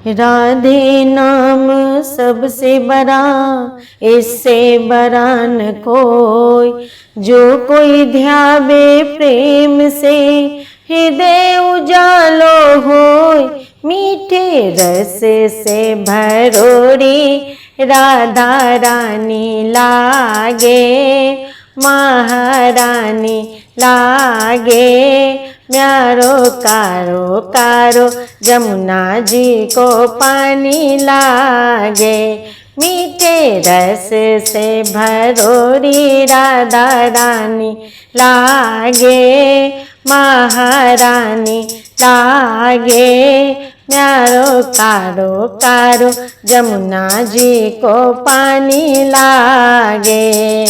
राधे नाम सबसे बड़ा, इससे बड़ा न कोई। जो कोई ध्यावे प्रेम से, हृदय उजालो होय। मीठे रस से भरोड़ी, राधा रानी लागे। महारानी लागे, म्यारो कारो कारो, जमुना जी को पानी लागे। मीठे रस से भरोरी, राधा रानी लागे। महारानी लागे, म्यारो कारो कारो, जमुना जी को पानी लागे।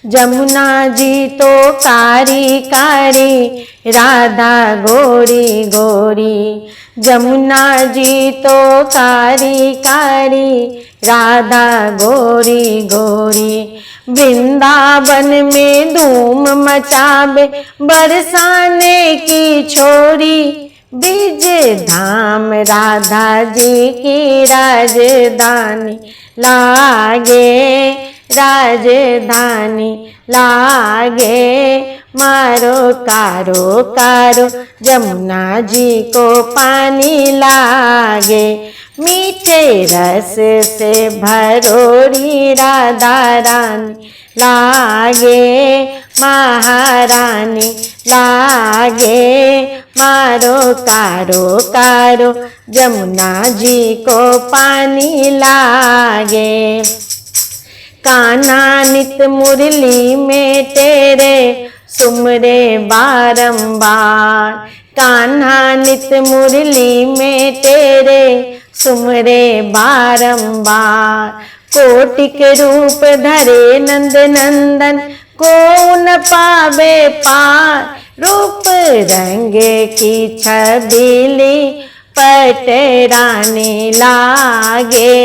जमुना जी तो कारी कारी, राधा गोरी गोरी। जमुना जी तो कारी कारी, राधा गोरी गोरी। वृंदावन में धूम मचावे, बरसाने की छोरी। ब्रिज धाम राधा जी की राजधानी लागे। राजधानी लागे, मारो कारो कारो, जमुना जी को पानी लागे। मीठे रस से भरोरी, राधा रानी लागे। महारानी लागे, मारो कारो कारो, जमुना जी को पानी लागे। कान्हा नित मुरली में तेरे, सुमरे बारंबार। कान्हा नित मुरली में तेरे, सुमरे बारंबार। कोटिक रूप धरे नंद नंदन, को न पावे पार। रूप रंग की छबीली, पटरानी लागे।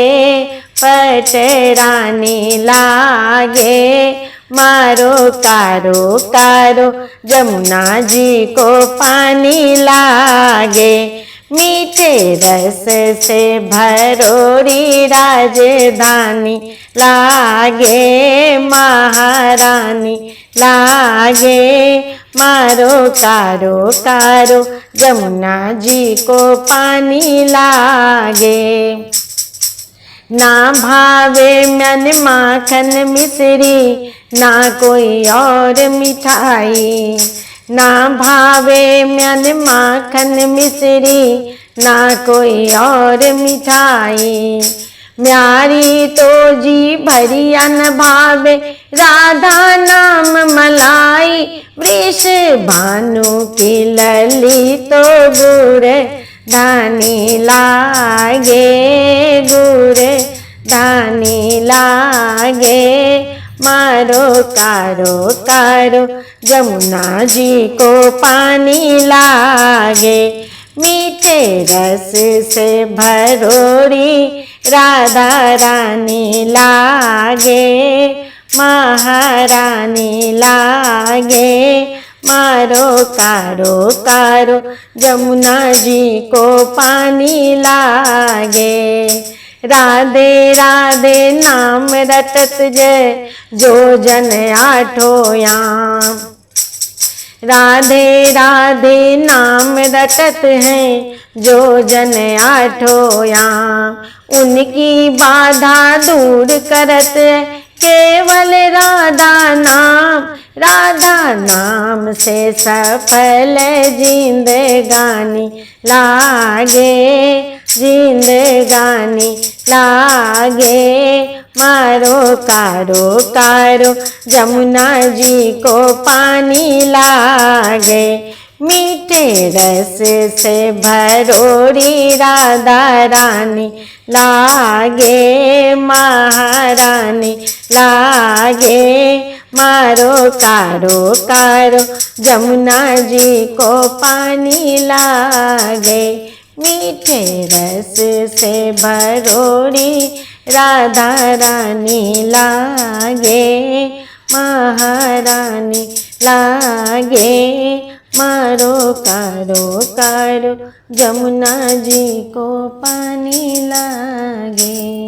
पटरानी लागे, मारो कारो कारो, जमुना जी को पानी लागे। मीठे रस से भरोरी, राजधानी लागे। महारानी लागे, मारो कारो कारो, जमुना जी को पानी लागे। ना भावे मन माखन मिश्री, ना कोई और मिठाई। ना भावे मन माखन मिश्री, ना कोई और मिठाई। म्यारी तो जी भरिया न भावे, राधा नाम मलाई। वृष भानु की लली तो गुड़ धानी लागे। गुड़ धानी लागे, मारो कारो कारो, जमुना जी को पानी लागे। मीठे रस से भरोरी, राधा रानी लागे। महारानी लागे, मारो कारो कारो, जमुना जी को पानी लागे। राधे राधे नाम रटत जय, जो जन आठो याम। राधे राधे नाम रटत हैं, जो जन आठो याम। उनकी बाधा दूर करत केवल राधा नाम। राधा नाम से सफल जिंदगानी लागे। जिंदगानी लागे, मारो कारो कारो, जमुना जी को पानी लागे। मीठे रस से भरोरी, राधा रानी लागे। महारानी लागे, मारो कारो कारो, जमुना जी को पानी लागे। मीठे रस से भरोरी, राधा रानी लागे। महारानी लागे, मारो कारो कारो जमुना जी को पानी लागे।